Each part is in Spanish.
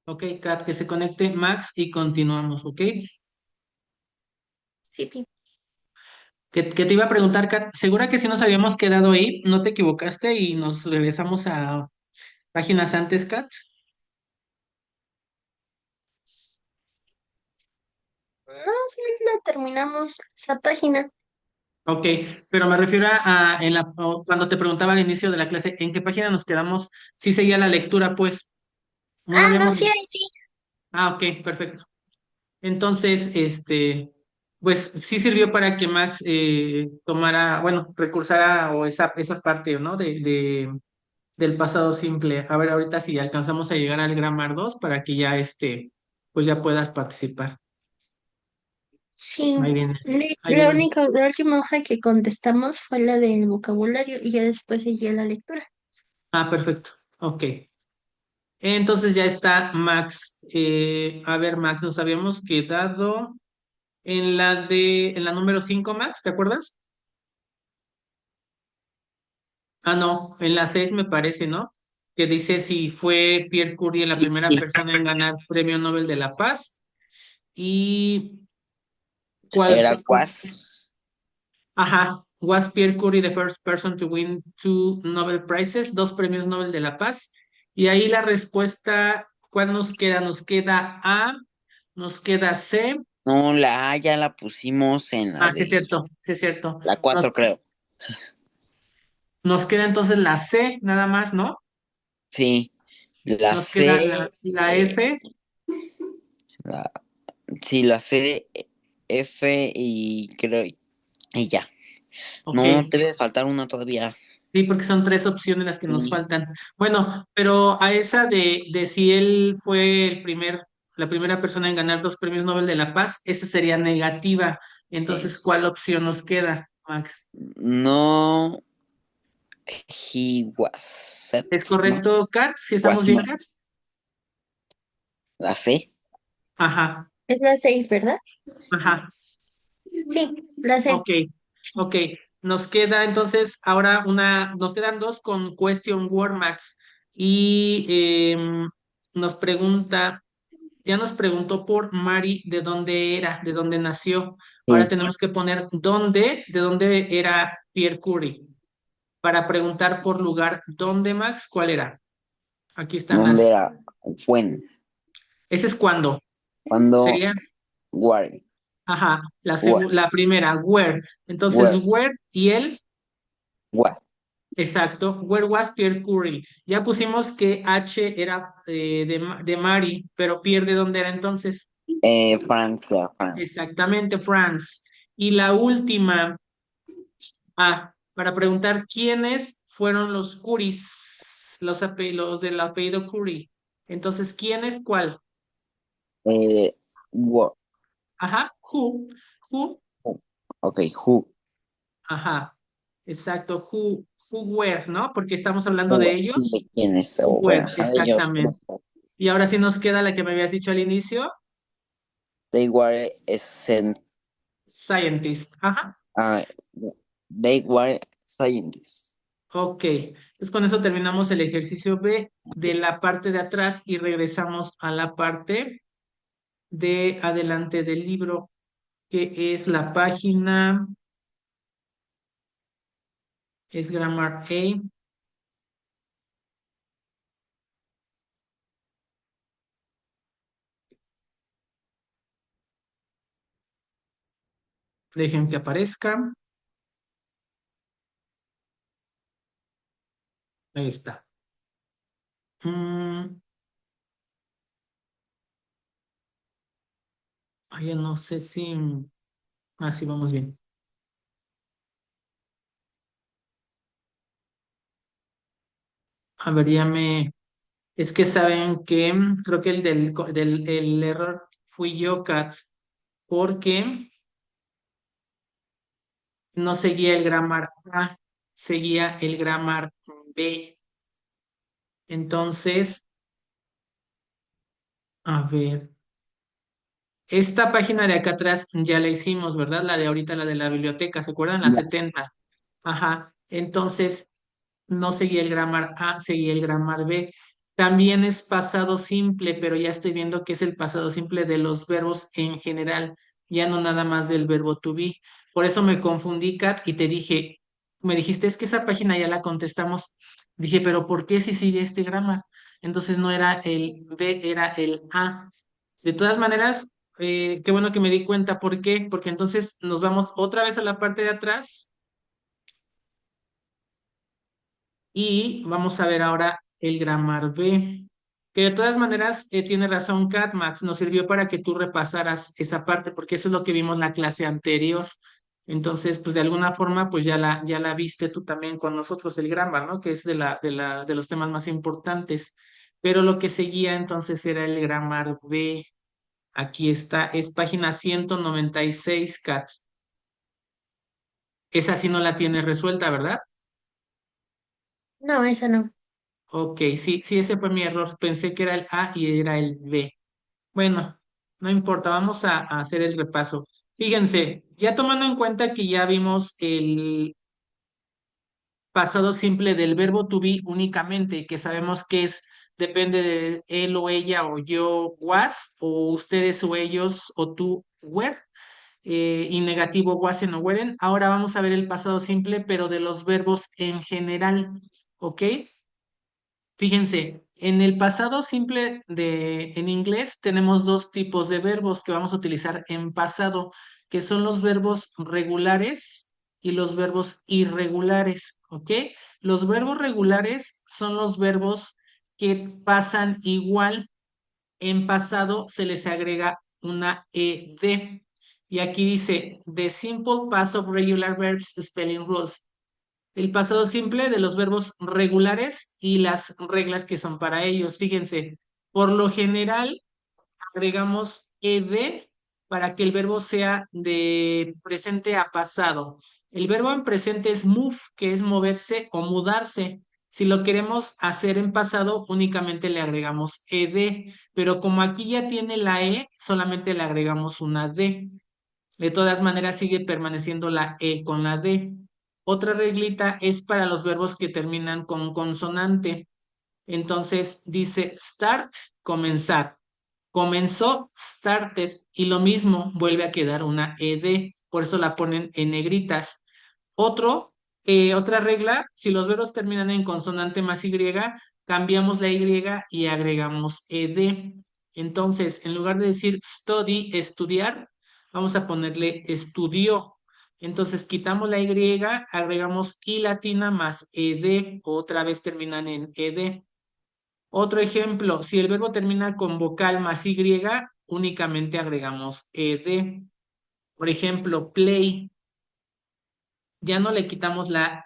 Ok, Kat, que se conecte Max y continuamos, ¿ok? Sí, Que te iba a preguntar, Kat, ¿segura que si nos habíamos quedado ahí? ¿No te equivocaste y nos regresamos a páginas antes, Kat? no, sí, la terminamos esa página. Ok, pero me refiero cuando te preguntaba al inicio de la clase, ¿en qué página nos quedamos? Sí seguía la lectura, pues, no la Ah, no, habíamos... sí, ahí sí. Ok, perfecto. Entonces, pues sí sirvió para que Max tomara, bueno, recursara o esa parte, ¿no? Del pasado simple. A ver, ahorita si alcanzamos a llegar al Grammar 2 para que ya pues ya puedas participar. Sí, Ahí viene, ahí la viene. única, la última hoja que contestamos fue la del vocabulario y ya después seguía la lectura. Ah, perfecto. Ok. Entonces ya está Max. A ver, Max, nos habíamos quedado en la número 5 Max, ¿te acuerdas? Ah, no, en la 6 me parece, ¿no? Que dice si fue Pierre Curie la Sí, primera sí. persona en ganar Premio Nobel de la Paz y cuál, Era Guas. ajá, was Pierre Curie the first person to win two Nobel Prizes, dos premios Nobel de la Paz. Y ahí la respuesta, ¿cuál nos queda? Nos queda A, nos queda C. No, la A ya la pusimos en la Ah, sí es de cierto, sí es cierto. la Nos, 4 creo. nos queda entonces la C, nada más, ¿no? Sí, la Nos queda la, C, la F. la, sí, la C, F y creo, y ya. Ok, No, debe faltar una todavía. sí, porque son tres opciones las que nos Sí. faltan. Bueno, pero a esa de si él fue la primera persona en ganar dos premios Nobel de la Paz, esa sería negativa. Entonces, Es, ¿cuál opción nos queda, Max? no, he was, ¿Es no, correcto, Kat? ¿Sí estamos was bien, not. Kat? La C, Ajá, es la 6, ¿verdad? ajá. Sí, la C. Ok, ok. Nos queda entonces ahora nos quedan dos con question word, Max. Y nos pregunta. Ya nos preguntó por Mari de dónde era, de dónde nació. Ahora Sí. tenemos que poner de dónde era Pierre Curie. Para preguntar por lugar, ¿dónde, Max? ¿Cuál era? Aquí están ¿Dónde las. era? When. Ese es cuando. Cuando, Sería, where, ajá, where, la primera, where. Entonces, where, where y él, what. exacto, where was Pierre Curie? Ya pusimos que H era de Mari, pero Pierre, ¿de dónde era entonces? Francia, France. Exactamente, France. Y la última. Para preguntar quiénes fueron los Curis, los del apellido Curie. Entonces, ¿quién es cuál? What. Ajá, who, Ok, who, ajá, exacto, who were, ¿no? Porque estamos hablando de who, sí, ellos. de quién es, Who o bueno, were, ajá, de ellos, exactamente. Y ahora sí nos queda la que me habías dicho al inicio, they were sent, scientist. Ajá, uh, they were scientists. ok. Entonces con eso terminamos el ejercicio B de la parte de atrás y regresamos a la parte de adelante del libro, que es la página, es Grammar A. Dejen que aparezca. Ahí está. Mm, ya no sé si... Así vamos bien. A ver, Es que saben que creo que el error fui yo, Kat, porque no seguía el Grammar A, seguía el Grammar B. Entonces, a ver. Esta página de acá atrás ya la hicimos, ¿verdad? La de ahorita, la de la biblioteca, ¿se acuerdan? La Ya. 70. Ajá. Entonces, no seguía el Grammar A, seguía el Grammar B. También es pasado simple, pero ya estoy viendo que es el pasado simple de los verbos en general, ya no nada más del verbo to be. Por eso me confundí, Kat, y te dije, me dijiste, es que esa página ya la contestamos. Dije, pero ¿por qué si sigue este grammar? Entonces no era el B, era el A. De todas maneras, qué bueno que me di cuenta. ¿Por qué? Porque entonces nos vamos otra vez a la parte de atrás y vamos a ver ahora el grammar B. Que de todas maneras tiene razón Kat, Max, nos sirvió para que tú repasaras esa parte, porque eso es lo que vimos la clase anterior. Entonces, pues de alguna forma, pues ya la viste tú también con nosotros el grammar, ¿no? Que es de los temas más importantes. Pero lo que seguía entonces era el grammar B. Aquí está, es página 196, Kat. Esa sí no la tienes resuelta, ¿verdad? No, esa no. Ok, sí, sí, ese fue mi error. Pensé que era el A y era el B. Bueno, no importa, vamos a hacer el repaso. Fíjense, ya tomando en cuenta que ya vimos el pasado simple del verbo to be únicamente, que sabemos que es, depende de él o ella o yo was, o ustedes o ellos o tú were, y negativo wasn't o weren't. Ahora vamos a ver el pasado simple, pero de los verbos en general, ¿ok? Fíjense, en el pasado simple en inglés tenemos dos tipos de verbos que vamos a utilizar en pasado, que son los verbos regulares y los verbos irregulares, ¿ok? Los verbos regulares son los verbos que pasan igual. En pasado se les agrega una ed. Y aquí dice, the simple past of regular verbs spelling rules, el pasado simple de los verbos regulares y las reglas que son para ellos. Fíjense, por lo general agregamos ed para que el verbo sea de presente a pasado. El verbo en presente es move, que es moverse o mudarse. Si lo queremos hacer en pasado, únicamente le agregamos ed, pero como aquí ya tiene la e, solamente le agregamos una d. De todas maneras, sigue permaneciendo la E con la D. Otra reglita es para los verbos que terminan con consonante. Entonces dice start, comenzar. Comenzó, started, y lo mismo vuelve a quedar una ED. Por eso la ponen en negritas. Otra regla, si los verbos terminan en consonante más Y, cambiamos la Y y agregamos ed. Entonces, en lugar de decir study, estudiar, vamos a ponerle estudió. Entonces, quitamos la Y, agregamos I latina más ed, otra vez terminan en ed. Otro ejemplo, si el verbo termina con vocal más Y, únicamente agregamos ed. Por ejemplo, play, ya no le quitamos la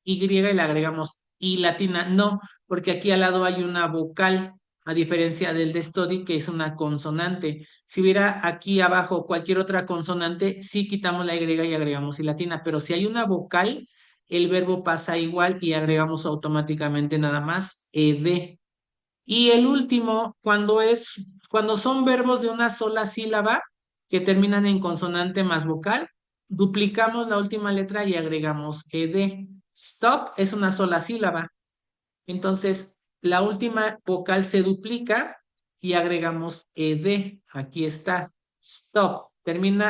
Y y le agregamos I latina, no, porque aquí al lado hay una vocal, a diferencia del de study, que es una consonante. Si hubiera aquí abajo cualquier otra consonante, sí quitamos la Y y agregamos I latina, pero si hay una vocal, el verbo pasa igual y agregamos automáticamente nada más ed. Y el último, cuando son verbos de una sola sílaba que terminan en consonante más vocal, duplicamos la última letra y agregamos ed. Stop es una sola sílaba. Entonces, la última vocal se duplica y agregamos ed. Aquí está. Stop.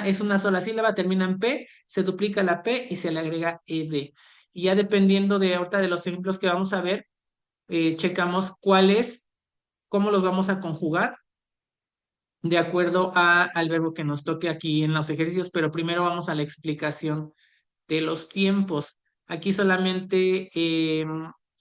Es una sola sílaba, termina en P, se duplica la P y se le agrega ed. Y ya dependiendo de ahorita de los ejemplos que vamos a ver, checamos cómo los vamos a conjugar de acuerdo al verbo que nos toque aquí en los ejercicios, pero primero vamos a la explicación de los tiempos. Aquí solamente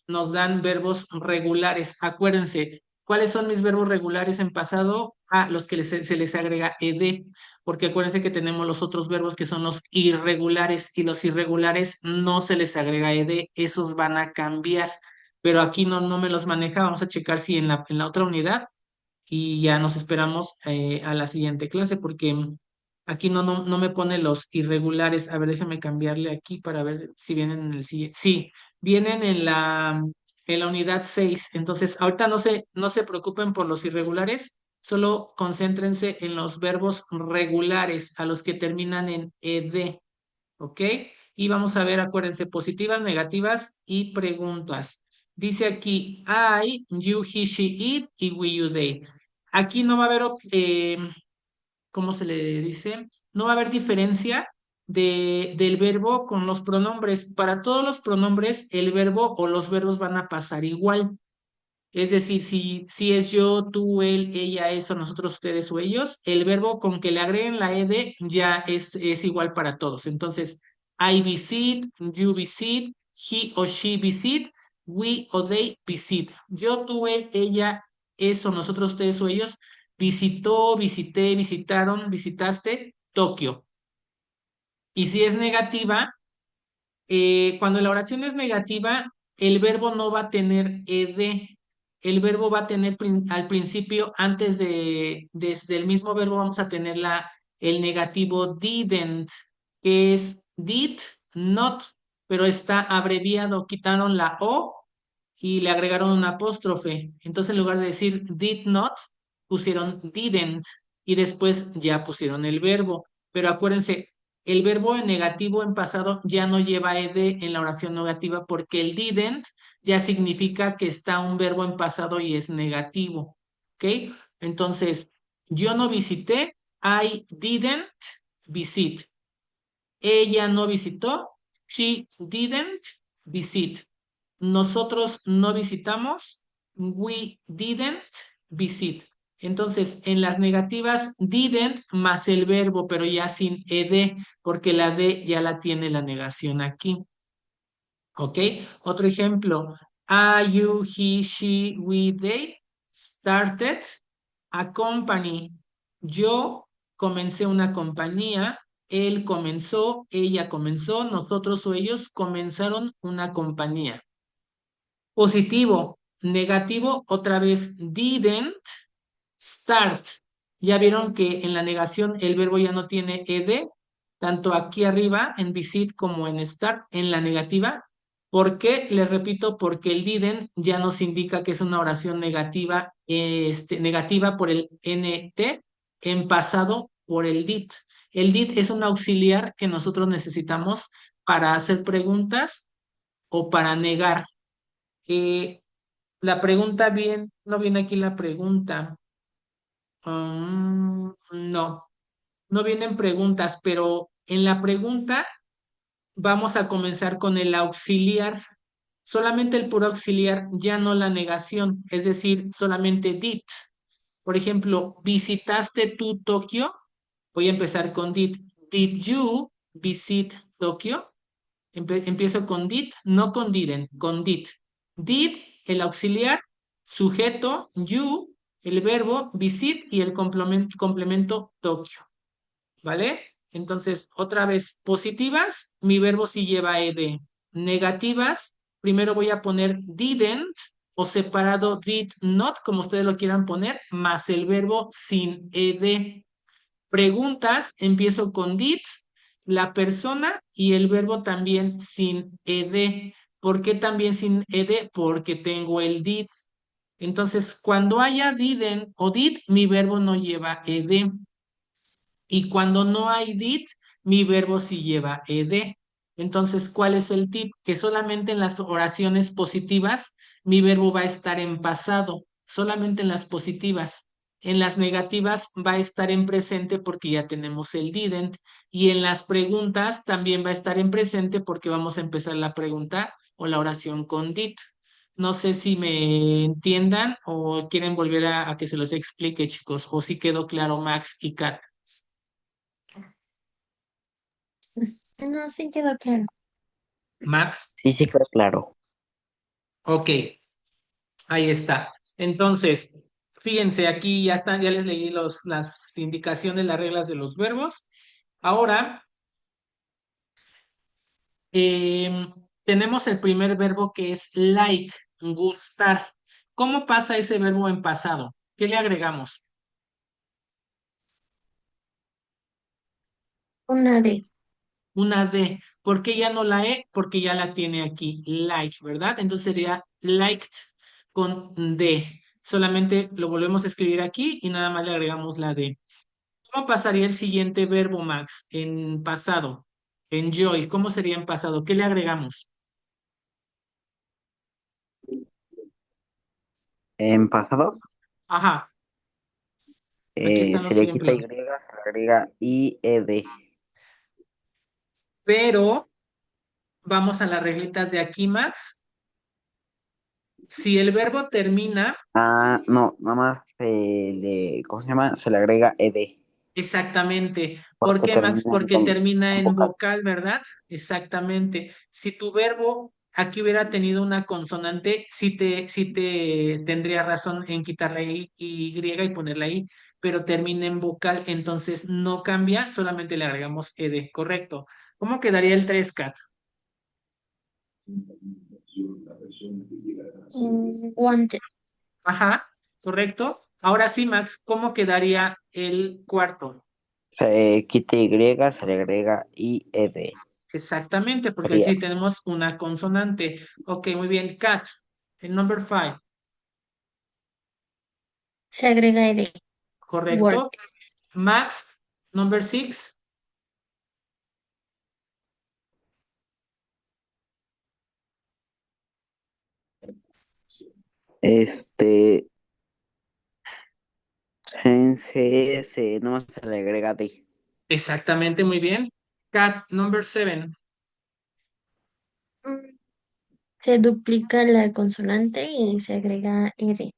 nos dan verbos regulares. Acuérdense, ¿cuáles son mis verbos regulares en pasado? Los que se les agrega ed, porque acuérdense que tenemos los otros verbos que son los irregulares y los irregulares no se les agrega ed, esos van a cambiar, pero aquí no me los maneja. Vamos a checar si en la otra unidad y ya nos esperamos a la siguiente clase porque aquí no me pone los irregulares. A ver, déjame cambiarle aquí para ver si vienen en el siguiente. Sí, vienen en la unidad 6. Entonces, ahorita no se preocupen por los irregulares, solo concéntrense en los verbos regulares, a los que terminan en ed, ¿ok? Y vamos a ver, acuérdense, positivas, negativas y preguntas. Dice aquí, I, you, he, she, it y we, you, they. Aquí no va a haber, ¿cómo se le dice? No va a haber diferencia del verbo con los pronombres. Para todos los pronombres, el verbo o los verbos van a pasar igual. Es decir, si es yo, tú, él, ella, eso, nosotros, ustedes o ellos, el verbo con que le agreguen la ed ya es igual para todos. Entonces, I visit, you visit, he o she visit, we o they visit. Yo, tú, él, ella, eso, nosotros, ustedes o ellos, visitó, visité, visitaron, visitaste Tokio. Y si es negativa, cuando la oración es negativa, el verbo no va a tener ed. El verbo va a tener al principio, antes del mismo verbo, vamos a tener el negativo didn't, que es did not, pero está abreviado. Quitaron la O y le agregaron un apóstrofe. Entonces, en lugar de decir did not, pusieron didn't y después ya pusieron el verbo. Pero acuérdense, el verbo en negativo en pasado ya no lleva ed en la oración negativa porque el didn't ya significa que está un verbo en pasado y es negativo. ¿Ok? Entonces, yo no visité, I didn't visit. Ella no visitó, she didn't visit. Nosotros no visitamos, we didn't visit. Entonces, en las negativas, didn't más el verbo, pero ya sin ed, porque la d ya la tiene la negación aquí. ¿Ok? Otro ejemplo. I, you, he, she, we, they started a company. Yo comencé una compañía. Él comenzó, ella comenzó, nosotros o ellos comenzaron una compañía. Positivo, negativo, otra vez didn't start. Ya vieron que en la negación el verbo ya no tiene ed, tanto aquí arriba en visit como en start, en la negativa. ¿Por qué? Les repito, porque el didn't ya nos indica que es una oración negativa, negativa por el nt, en pasado por el did. El did es un auxiliar que nosotros necesitamos para hacer preguntas o para negar. Eh, la pregunta bien, no viene aquí la pregunta. No, no vienen preguntas, pero en la pregunta vamos a comenzar con el auxiliar. Solamente el puro auxiliar, ya no la negación, es decir, solamente did. Por ejemplo, ¿visitaste tú Tokio? Voy a empezar con did. Did you visit Tokio? Empiezo con did, no con didn't, con did. Did, el auxiliar, sujeto, you, el verbo, visit y el complemento Tokio. ¿Vale? Entonces, otra vez, positivas, mi verbo sí lleva ed. Negativas, primero voy a poner didn't o separado did not, como ustedes lo quieran poner, más el verbo sin ed. Preguntas, empiezo con did, la persona y el verbo también sin ed. ¿Por qué también sin ed? Porque tengo el did. Entonces, cuando haya didn't o did, mi verbo no lleva ed. Y cuando no hay did, mi verbo sí lleva ed. Entonces, ¿cuál es el tip? Que solamente en las oraciones positivas mi verbo va a estar en pasado, solamente en las positivas. En las negativas va a estar en presente porque ya tenemos el didn't. Y en las preguntas también va a estar en presente porque vamos a empezar la pregunta o la oración con did. No sé si me entiendan o quieren volver a que se los explique, chicos, o si quedó claro Max y Kat. No, sí quedó claro. Max, Sí, sí, quedó claro. ok, ahí está. Entonces, fíjense, aquí ya están, ya les leí las indicaciones, las reglas de los verbos. Ahora, tenemos el primer verbo que es like, gustar. ¿Cómo pasa ese verbo en pasado? ¿Qué le agregamos? Una D. Una D. ¿Por qué ya no la E? Porque ya la tiene aquí, like, ¿verdad? Entonces sería liked con D. Solamente lo volvemos a escribir aquí y nada más le agregamos la D. ¿Cómo pasaría el siguiente verbo, Max? En pasado. Enjoy. ¿Cómo sería en pasado? ¿Qué le agregamos? En pasado Ajá, aquí están se los le quita Y, ejemplos. se le agrega IED. Pero vamos a las reglitas de aquí, Max. Si el verbo termina, Ah, no, nada más ¿cómo se llama? Se le agrega ED, exactamente. ¿Por porque qué, Max? termina Porque termina en en vocal. vocal, ¿verdad? Exactamente. Si tu verbo aquí hubiera tenido una consonante, sí te tendría razón en quitar la y poner la I, pero termina en vocal, entonces no cambia, solamente le agregamos ed, correcto. ¿Cómo quedaría el 3 Cat? Wanted. Ajá, correcto. Ahora sí, Max, ¿cómo quedaría el cuarto? Se quita Y, se le agrega IED. Exactamente, porque Sería aquí tenemos una consonante. Ok, muy bien. Cat, el number 5, Se agrega ed. Word. correcto. Max, number 6, este, en G se, no se le agrega D. exactamente, muy bien. Cat, number 7, Mm, Se duplica la consonante y se agrega ed.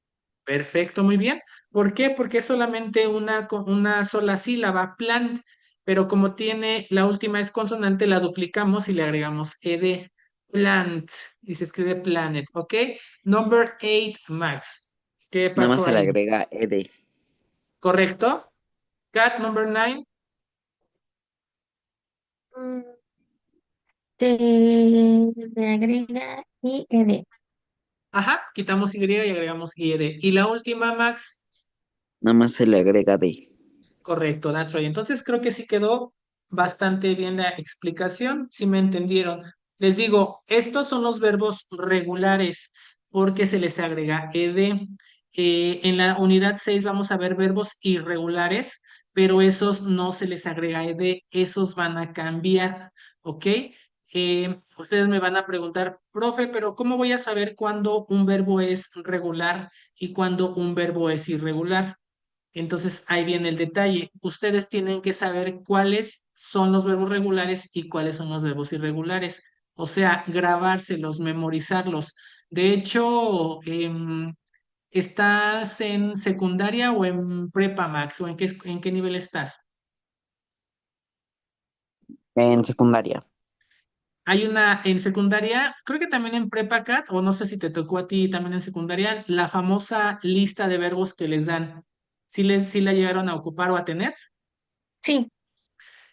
perfecto, muy bien. ¿Por qué? Porque es solamente una sola sílaba, plant, pero como tiene la última es consonante, la duplicamos y le agregamos ed. Plant, y se escribe planet, ¿ok? Number 8, Max. ¿Qué Nada más pasó se le ahí? agrega ED. ¿Correcto? Cat, number 9. Mm, Se le agrega ed. Ajá, quitamos Y y agregamos IR. Y la última, Max, Nada más se le agrega D. correcto, that's right. Entonces creo que sí quedó bastante bien la explicación, si me entendieron. Les digo, estos son los verbos regulares porque se les agrega ed. En la unidad 6 vamos a ver verbos irregulares, pero esos no se les agrega ed, esos van a cambiar, ¿ok? Ustedes me van a preguntar, profe, pero ¿cómo voy a saber cuándo un verbo es regular y cuándo un verbo es irregular? Entonces, ahí viene el detalle. Ustedes tienen que saber cuáles son los verbos regulares y cuáles son los verbos irregulares. O sea, grabárselos, memorizarlos. De hecho, ¿estás en secundaria o en prepa, Max? ¿O en qué nivel estás? En secundaria. Hay una en secundaria, creo que también en prepa, Cat, o no sé si te tocó a ti también en secundaria, la famosa lista de verbos que les dan. ¿Sí la llegaron a ocupar o a tener? Sí,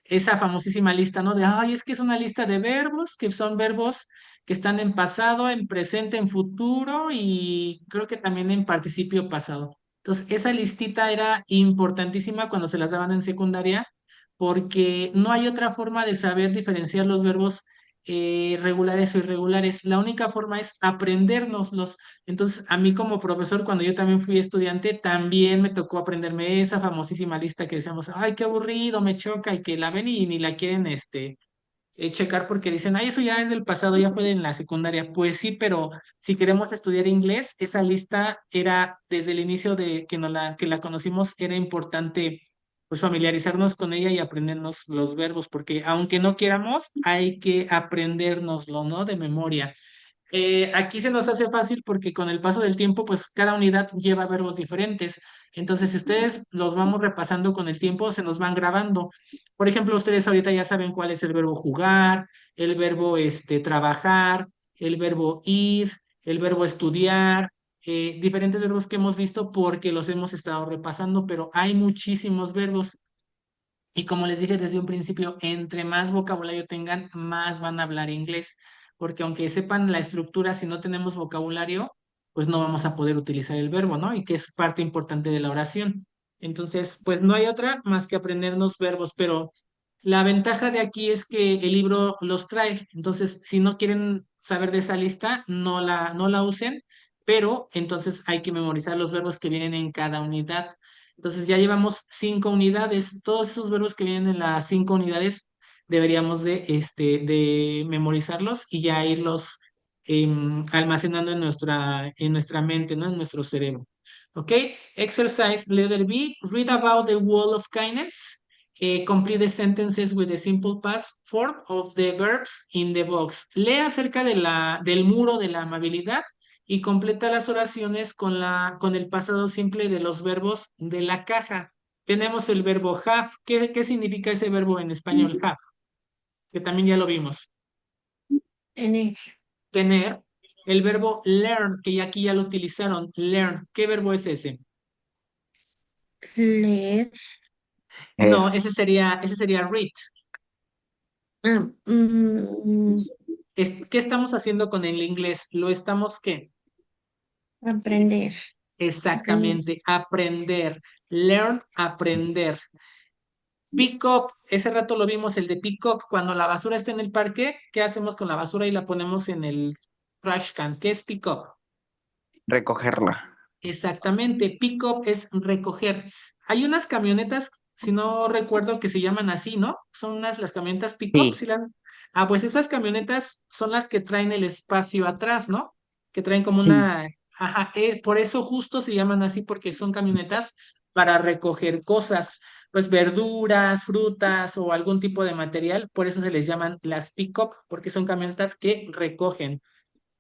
Esa famosísima lista, ¿no? De, ay, es que es una lista de verbos, que son verbos que están en pasado, en presente, en futuro y creo que también en participio pasado. Entonces, esa listita era importantísima cuando se las daban en secundaria, porque no hay otra forma de saber diferenciar los verbos regulares o irregulares. La única forma es aprendérnoslos. Entonces, a mí como profesor, cuando yo también fui estudiante, también me tocó aprenderme esa famosísima lista que decíamos, ay, qué aburrido, me choca, y que la ven y ni la quieren checar porque dicen, ay, eso ya es del pasado, ya fue en la secundaria. Pues sí, pero si queremos estudiar inglés, esa lista era desde el inicio de que la conocimos, era importante pues familiarizarnos con ella y aprendernos los verbos, porque aunque no quieramos, hay que aprendérnoslo, ¿no? De memoria. Aquí se nos hace fácil porque con el paso del tiempo, pues cada unidad lleva verbos diferentes. Entonces, si ustedes los vamos repasando con el tiempo, se nos van grabando. Por ejemplo, ustedes ahorita ya saben cuál es el verbo jugar, el verbo trabajar, el verbo ir, el verbo estudiar, diferentes verbos que hemos visto porque los hemos estado repasando, pero hay muchísimos verbos. Y como les dije desde un principio, entre más vocabulario tengan, más van a hablar inglés, porque aunque sepan la estructura, si no tenemos vocabulario, pues no vamos a poder utilizar el verbo, ¿no? Y que es parte importante de la oración. Entonces, pues no hay otra más que aprendernos verbos, pero la ventaja de aquí es que el libro los trae. Entonces, si no quieren saber de esa lista, no la usen, pero entonces hay que memorizar los verbos que vienen en cada unidad. Entonces ya llevamos 5 unidades. Todos esos verbos que vienen en las 5 unidades deberíamos de memorizarlos y ya irlos almacenando en nuestra mente, ¿no? En nuestro cerebro. ¿Ok? Exercise letter B, read about the wall of kindness. Complete the sentences with the simple past form of the verbs in the box. Lee acerca del muro de la amabilidad y completa las oraciones con el pasado simple de los verbos de la caja. Tenemos el verbo have. ¿Qué significa ese verbo en español, have? Que también ya lo vimos. Tener, Tener. El verbo learn, que ya aquí ya lo utilizaron. Learn. ¿Qué verbo es ese? leer, No, Er, ese sería read. ah, ¿Qué estamos haciendo con el inglés? ¿Lo estamos qué? aprender, aprender, Exactamente, aprender. Learn, aprender. Pick up, ese rato lo vimos, el de pick up, cuando la basura está en el parque, ¿qué hacemos con la basura y la ponemos en el trash can? ¿Qué es pick up? recogerla. Exactamente, pick up es recoger. Hay unas camionetas, si no recuerdo, que se llaman así, ¿no? Son las camionetas pick up, Sí, si la... Ah, pues esas camionetas son las que traen el espacio atrás, ¿no? Que traen como sí. una... Ajá, por eso justo se llaman así, porque son camionetas para recoger cosas, pues verduras, frutas o algún tipo de material, por eso se les llaman las pick up, porque son camionetas que recogen.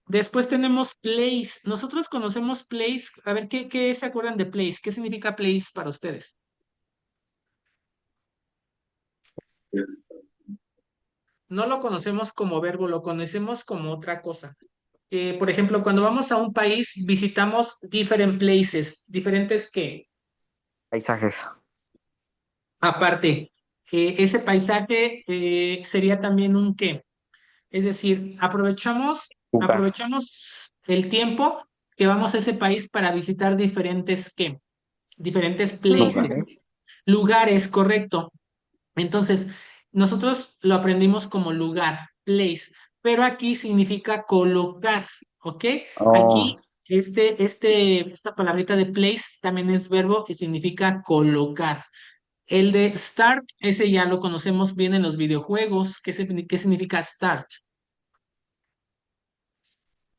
Después tenemos place. Nosotros conocemos place. A ver, ¿qué se acuerdan de place? ¿Qué significa place para ustedes? No lo conocemos como verbo, lo conocemos como otra cosa. Por ejemplo, cuando vamos a un país, visitamos different places. ¿Diferentes qué? Paisajes. Aparte, ese paisaje sería también un qué. Es decir, Lugar. aprovechamos el tiempo que vamos a ese país para visitar diferentes qué. Diferentes Lugares. places, lugares, correcto. Entonces, nosotros lo aprendimos como lugar, place, pero aquí significa colocar, ¿ok? Oh, Aquí, esta palabrita de place también es verbo y significa colocar. El de start, ese ya lo conocemos bien en los videojuegos. ¿Qué significa start?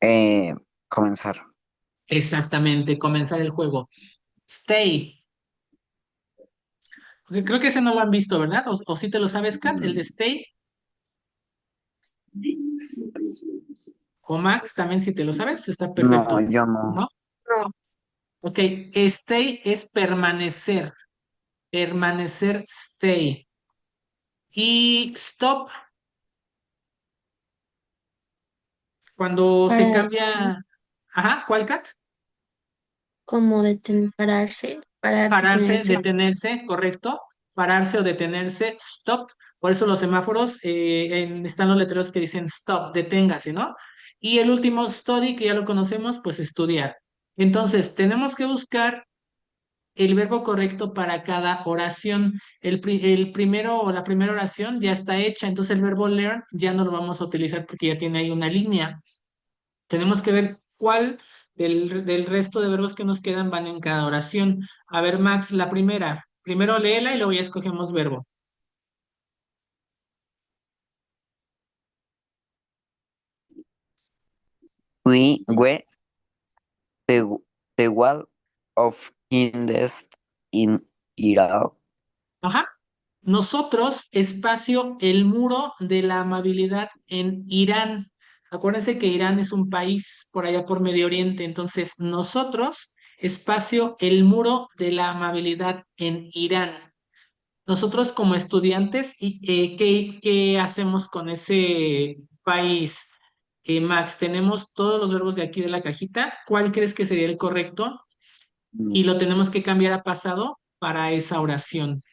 eh, comenzar. Exactamente, comenzar el juego. Stay. Creo que ese no lo han visto, ¿verdad? O si te lo sabes, Kat, el de Mm, stay. O Max, también si te lo sabes, pues está no, perfecto. yo no. ¿No? No. Ok, stay es permanecer, permanecer, stay. Y stop, cuando se para cambia, ajá, ¿cuál cat? como pararse, parar, Pararse, detenerse. detenerse, correcto. Pararse o detenerse, stop. Por eso los semáforos, están los letreros que dicen stop, deténgase, ¿no? Y el último, study, que ya lo conocemos, pues estudiar. Entonces, tenemos que buscar el verbo correcto para cada oración. El primero o la primera oración ya está hecha, entonces el verbo learn ya no lo vamos a utilizar porque ya tiene ahí una línea. Tenemos que ver cuál del resto de verbos que nos quedan van en cada oración. A ver, Max, la primera. Primero léela y luego ya escogemos verbo. We the, the wall of kindness in Iraq. Ajá. Nosotros, espacio, el muro de la amabilidad en Irán. Acuérdense que Irán es un país por allá por Medio Oriente. Entonces, nosotros, espacio, el muro de la amabilidad en Irán. Nosotros como estudiantes, ¿qué hacemos con ese país? Max, tenemos todos los verbos de aquí de la cajita. ¿Cuál crees que sería el correcto? Mm, Y lo tenemos que cambiar a pasado para esa oración.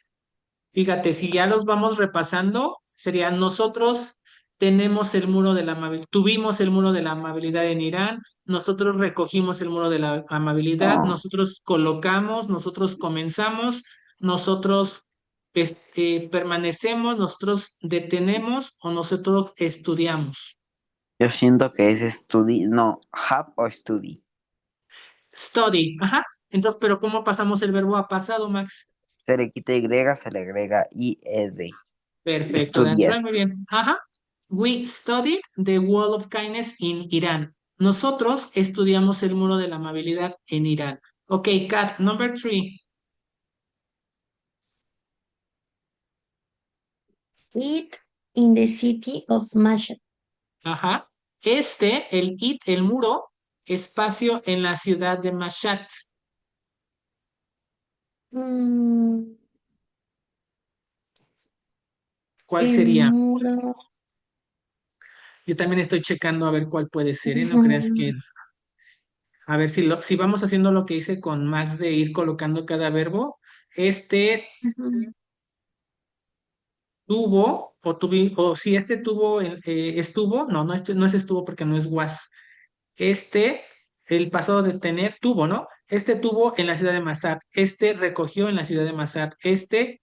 Fíjate, si ya los vamos repasando, sería nosotros tenemos el muro de la amabilidad, tuvimos el muro de la amabilidad en Irán, nosotros recogimos el muro de la amabilidad, oh, nosotros colocamos, nosotros comenzamos, nosotros permanecemos, nosotros detenemos o nosotros estudiamos. yo siento que es study, no, have o study. Study, ajá. Entonces, pero ¿cómo pasamos el verbo a pasado, Max? Se le quita Y, se le agrega IED. Perfecto, that's Estudiar. right, muy bien. Ajá. We studied the Wall of Kindness in Iran. Nosotros estudiamos el muro de la amabilidad en Irán. Ok, Kat, number three. It in the city of Mashhad. Ajá. El muro, espacio en la ciudad de Mashhad. Mm, ¿Cuál el sería? muro. Yo también estoy checando a ver cuál puede ser, ¿eh? No creas que... A ver si vamos haciendo lo que hice con Max de ir colocando cada verbo. Este Ujú. tuvo, o si este tuvo, estuvo, no es estuvo porque no es was. Este, el pasado de tener, tuvo, ¿no? Este tuvo en la ciudad de Masat. Este recogió en la ciudad de Masat. Este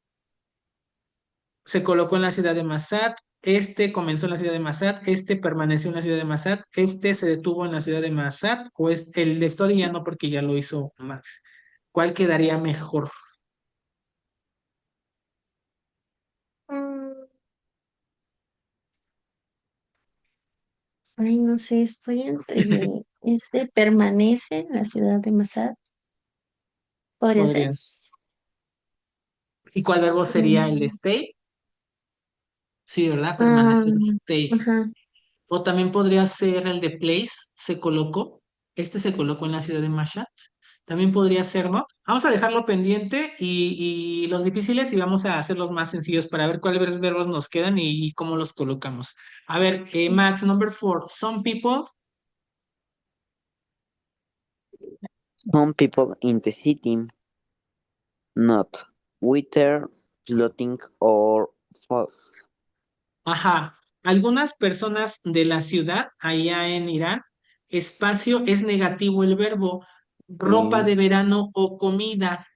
se colocó en la ciudad de Masat. Este comenzó en la ciudad de Masat. Este permaneció en la ciudad de Masat. Este se detuvo en la ciudad de Masat. O es el de Story ya no porque ya lo hizo Max. ¿Cuál quedaría mejor? Mm, Ay, no sé, estoy entre este permanece en la ciudad de Masad. ¿Podría ser? Podrías. ¿Y cuál verbo sería el de Mm, stay? Sí, ¿verdad? ah, Permanecer, stay. ajá. O también podría ser el de place, se colocó. Este se colocó en la ciudad de Mashhad. También podría ser, ¿no? Vamos a dejarlo pendiente y los difíciles y vamos a hacer los más sencillos para ver cuáles verbos nos quedan y cómo los colocamos. A ver, Max, number four. Some people, Some people in the city not wither, floating or false. ajá. Algunas personas de la ciudad, allá en Irán, espacio es negativo el verbo, ropa Eh, de verano o comida.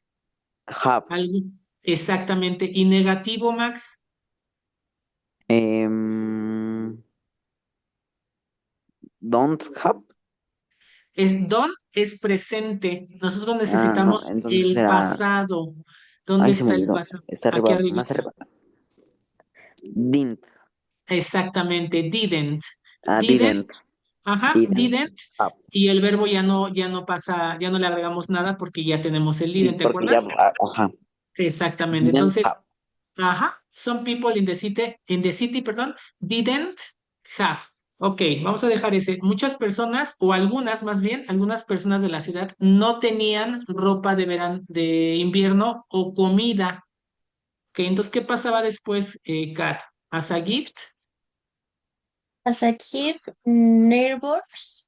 have. Algo, exactamente. Y negativo, Max. em, don't have. Es presente. Nosotros Ah, no, necesitamos entonces el será. pasado. ¿Dónde Ay, se me está el olvidó. pasado? Está Aquí arriba, más arribita. arriba. Didn't. Exactamente. Didn't. Ah, Didn't. didn't. Ajá, Didn't didn't. have. Y el verbo ya no pasa, ya no le agregamos nada porque ya tenemos el Sí, didn't, ¿te porque ya. acuerdas? Ajá. Exactamente. Didn't have. Entonces, ajá, some people in the city, perdón, didn't have. Ok, vamos a dejar ese. Muchas personas, o algunas más bien, algunas personas de la ciudad no tenían ropa de verano, de invierno o comida. Ok, entonces, ¿qué pasaba después, Kat? As a gift, As a gift, neighbors,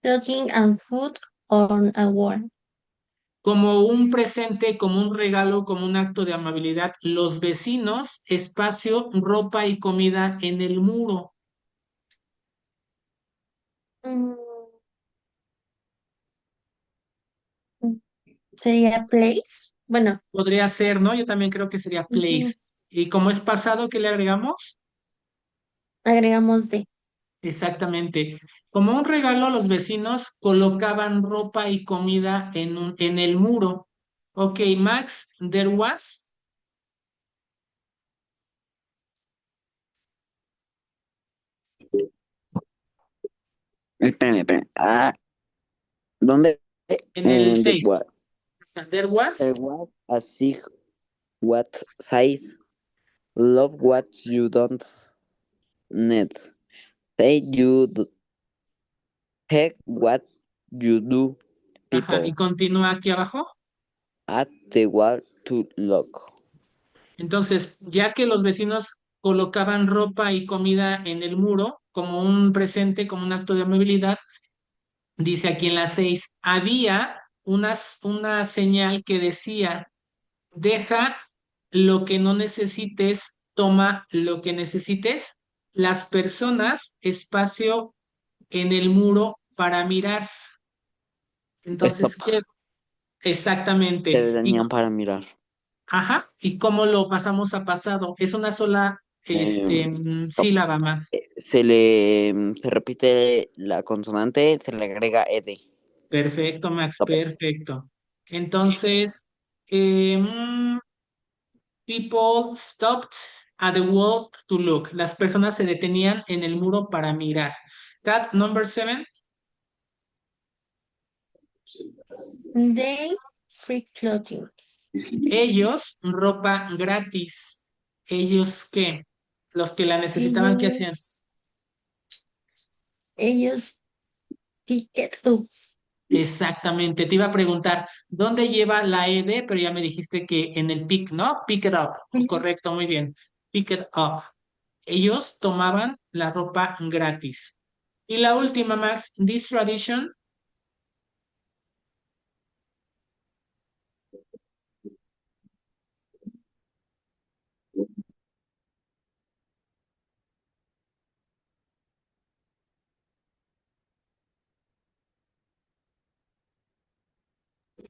clothing and food on a wall. como un presente, como un regalo, como un acto de amabilidad, los vecinos, espacio, ropa y comida en el muro. Mm, Sería place. Bueno, Podría ser, ¿no? Yo también creo que sería ujú, place. Y como es pasado, ¿qué le agregamos? agregamos de. Exactamente. Como un regalo, los vecinos colocaban ropa y comida en el muro. Ok, Max, there was. Espérame, espérame. Ah, ¿dónde? En el The 6. what? There There was. was a sig what size. Love what you don't need. Say you take what you do. Ajá, y People continúa aquí abajo. at the wall to look. Entonces, ya que los vecinos colocaban ropa y comida en el muro como un presente, como un acto de amabilidad, dice aquí en la 6 había una señal que decía, deja lo que no necesites, toma lo que necesites. Las personas, espacio en el muro para mirar. Entonces, Stop. ¿qué? Se Exactamente. detenían para mirar. Ajá, ¿y cómo lo pasamos a pasado? Es una sola Stop. sílaba más. Se repite la consonante, se le agrega ed. Perfecto, Max, Stop. perfecto. Entonces, people stopped at the wall to look. Las personas se detenían en el muro para mirar. Cat number 7. They free clothing. Ellos, ropa gratis. ¿Ellos qué? Los que la necesitaban, ¿qué hacían? Ellos, ellos pick it up. Exactamente. Te iba a preguntar, ¿dónde lleva la ed? Pero ya me dijiste que en el pick, ¿no? Pick it up. Ujú. Correcto, muy bien. Pick it up. Ellos tomaban la ropa gratis. Y la última, Max, this tradition.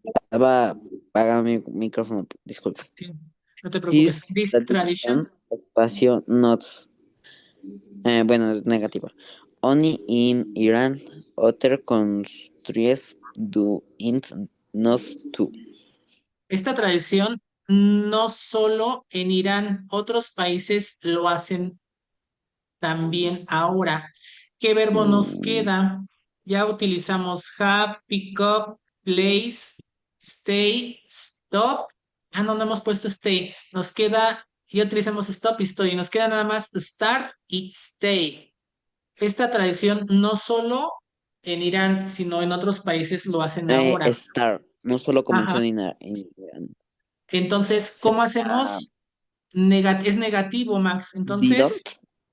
Estaba apagado mi micrófono, disculpe. Sí, no te preocupes. This This tradition. tradition, espacio, not, bueno, es negativa. Only in Iran, other countries do it not too. Esta tradición no solo en Irán, otros países lo hacen también ahora. ¿Qué verbo nos Mm, queda? Ya utilizamos have, pick up, place, stay, stop. Ah, no, no hemos puesto stay. Nos queda, ya utilizamos stop y stay. Nos queda nada más start y stay. Esta tradición no solo en Irán, sino en otros países lo hacen ahora. Star, no solo comenzó Ajá. en Iran. Entonces, ¿cómo Sería hacemos? Es negativo, Max. didn't, Entonces,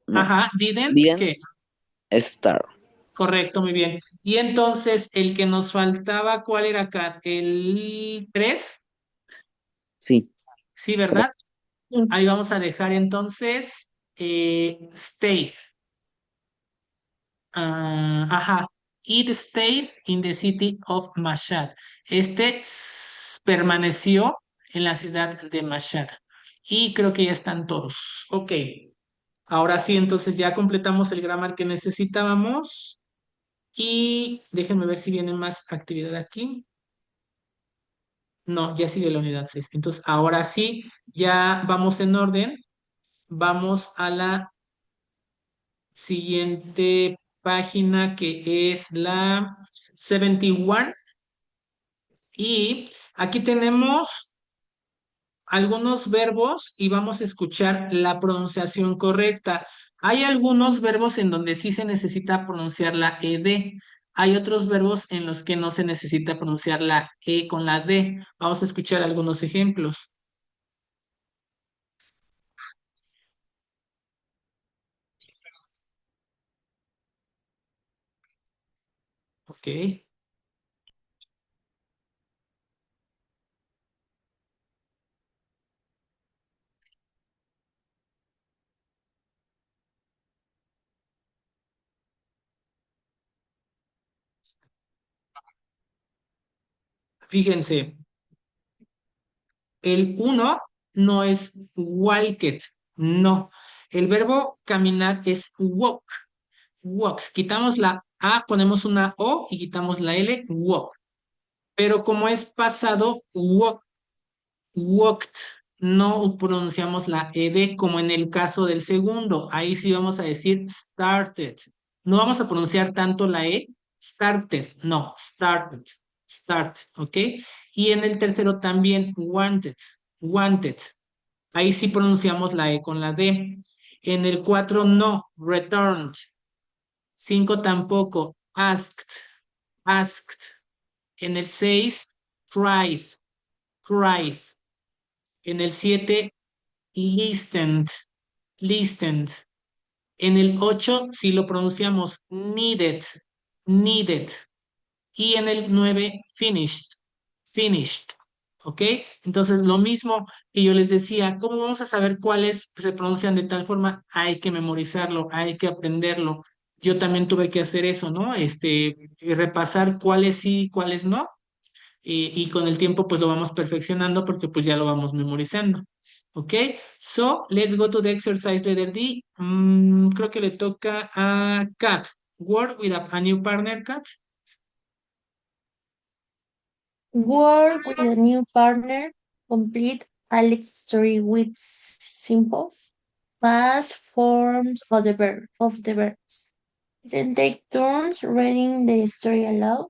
no, ajá, didn't, didn't ¿qué? star. Correcto, muy bien. Y entonces, el que nos faltaba, ¿cuál era acá? El 3, Sí, sí, ¿verdad? Sí. Ahí vamos a dejar entonces stay. Ajá. It stayed in the city of Mashhad. Permaneció en la ciudad de Mashhad. Y creo que ya están todos. Ok. Ahora sí, entonces ya completamos el grammar que necesitábamos. Y déjenme ver si viene más actividad aquí. No, ya sigue la unidad 6. Entonces, ahora sí, ya vamos en orden. Vamos a la siguiente página que es la 71. Y aquí tenemos algunos verbos y vamos a escuchar la pronunciación correcta. Hay algunos verbos en donde sí se necesita pronunciar la ed. Hay otros verbos en los que no se necesita pronunciar la e con la d. Vamos a escuchar algunos ejemplos. Ok. Fíjense, el uno no es walked, no. El verbo caminar es walk, walk. Quitamos la A, ponemos una O y quitamos la L, walk. Pero como es pasado, walked, no pronunciamos la ed como en el caso del segundo. Ahí sí vamos a decir started. No vamos a pronunciar tanto la e, started, no, started, ¿ok? Y en el tercero también wanted. Ahí sí pronunciamos la e con la d. En el 4 no, returned. 5 tampoco, asked. En el 6 cried, cried. En el 7 listened, listened. En el 8 si lo pronunciamos, needed. Y en el 9 finished. ¿Ok? Entonces, lo mismo que yo les decía, ¿cómo vamos a saber cuáles se pronuncian de tal forma? Hay que memorizarlo, hay que aprenderlo. Yo también tuve que hacer eso, ¿no? Repasar cuáles sí, cuáles no y con el tiempo pues lo vamos perfeccionando porque pues ya lo vamos memorizando. ¿Ok? So, let's go to the exercise letter D. Creo que le toca a Kat. Work with a new partner, Kat. Work with a new partner. Complete Alex story with simple. past forms of the verbs. Then take turns reading the story aloud.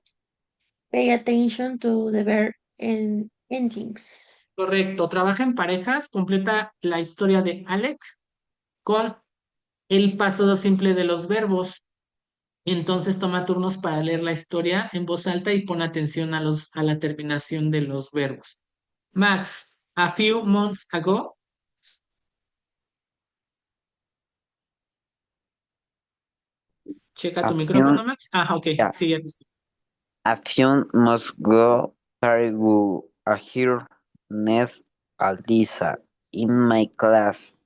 Pay attention to the verb and endings. Correcto. Trabaja en parejas, completa la historia de Alec con el pasado simple de los verbos. Entonces toma turnos para leer la historia en voz alta y pon atención a la terminación de los verbos. Max, a few months ago. Checa A tu few, micrófono, Max. Ah, ok. yeah, Sí, ya listo. a few must go Parigu a here Ned Alisa in my class.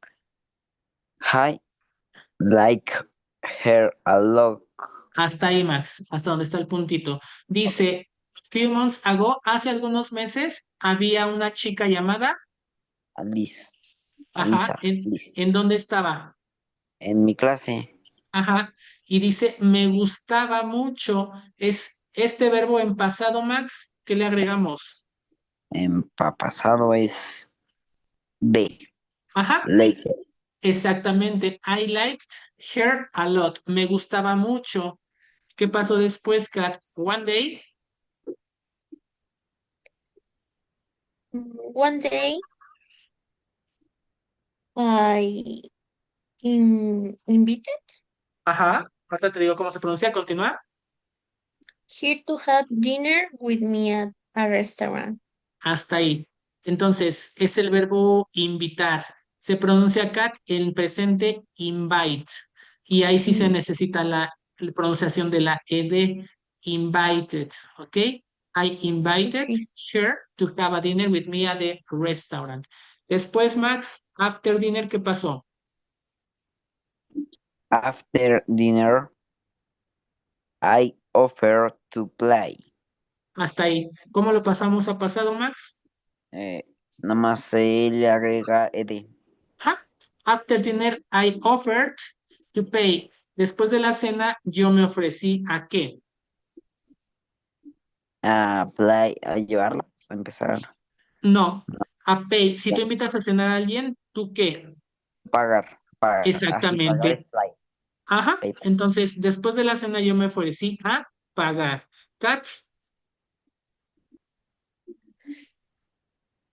I like her a lot. Hasta ahí, Max. Hasta donde está el puntito. Dice, few months ago, hace algunos meses, había una chica llamada, Alice, ajá, Alisa, ¿en Alice. dónde estaba? En mi clase, Ajá. Y dice, me gustaba mucho. Es este verbo en pasado, Max. ¿Qué le agregamos? en pasado es B, Ajá. later. Exactamente. I liked her a lot. Me gustaba mucho. ¿Qué pasó después, Kat? One day. One day, I invited Ajá. Ahorita te digo cómo se pronuncia. Continúa. her to have dinner with me at a restaurant. Hasta ahí. Entonces, es el verbo invitar. Se pronuncia Kat en presente invite. Y ahí sí se Mm, necesita la pronunciación de la ed, invited. ¿Ok? I invited okay. her to have a dinner with me at the restaurant. Después, Max, after dinner, ¿qué pasó? After dinner, I offer to play. Hasta ahí. ¿Cómo lo pasamos a pasado, Max? Eh, Nada más se le agrega ed. Ah, after dinner, I offered to pay. Después de la cena, yo me ofrecí a qué? A play, a llevarla, a empezar. No, a pay. Si Ya, tú invitas a cenar a alguien, ¿tú qué? pagar. Así, pagar es Exactamente. play. Ajá. Pay. Entonces, después de la cena, yo me ofrecí a pagar. Kat,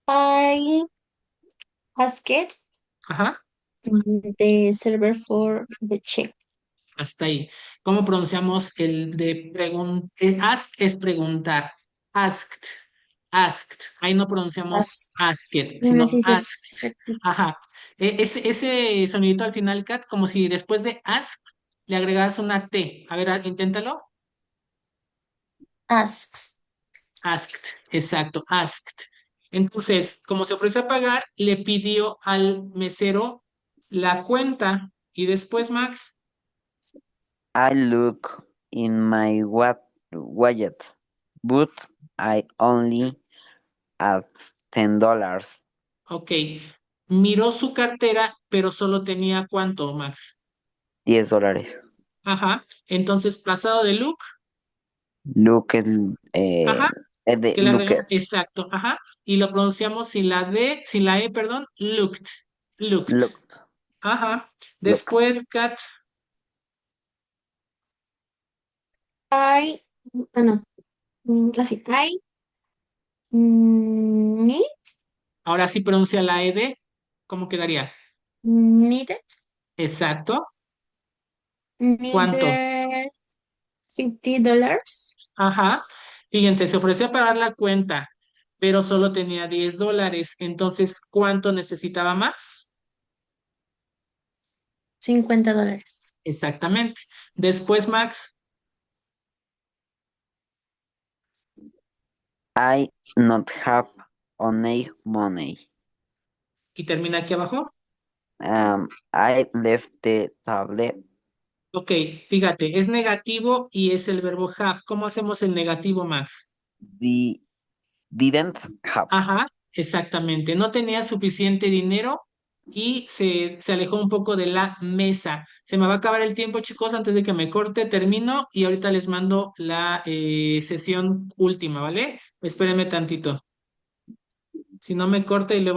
I asked ajá, the server for the check. hasta ahí. ¿Cómo pronunciamos el de preguntar? Ask es preguntar. Asked, asked. Ahí no pronunciamos As, asked, sino así asked. se existe. Ajá. Ese sonidito al final, Kat, como si después de ask le agregas una T. A ver, inténtalo. Asks. Asked, exacto, asked. Entonces, como se ofreció a pagar, le pidió al mesero la cuenta y después, Max, I look in my wallet, but I only have $10. ok, miró su cartera, pero solo tenía ¿cuánto, Max? $10. Ajá, entonces pasado de look, Look, ajá, ed, que le look, agregamos, exacto, ajá, y lo pronunciamos sin la D, sin la E, perdón, looked, looked, look, ajá. look. Después, Kat, I, no, así, I need, ahora sí pronuncia la ED, ¿cómo quedaría? needed, Exacto. ¿Cuánto? needed $50, Ajá. Fíjense, se ofreció a pagar la cuenta, pero solo tenía $10. Entonces, ¿cuánto necesitaba más? $50. Exactamente. Después, Max, I not have any money. y termina aquí abajo. I left the tablet. Ok, fíjate, es negativo y es el verbo have. ¿Cómo hacemos el negativo, Max? The didn't have. Ajá, exactamente. No tenía suficiente dinero y se alejó un poco de la mesa. Se me va a acabar el tiempo, chicos, antes de que me corte, termino y ahorita les mando la sesión última, ¿vale? Espérenme tantito. Si no me corta y luego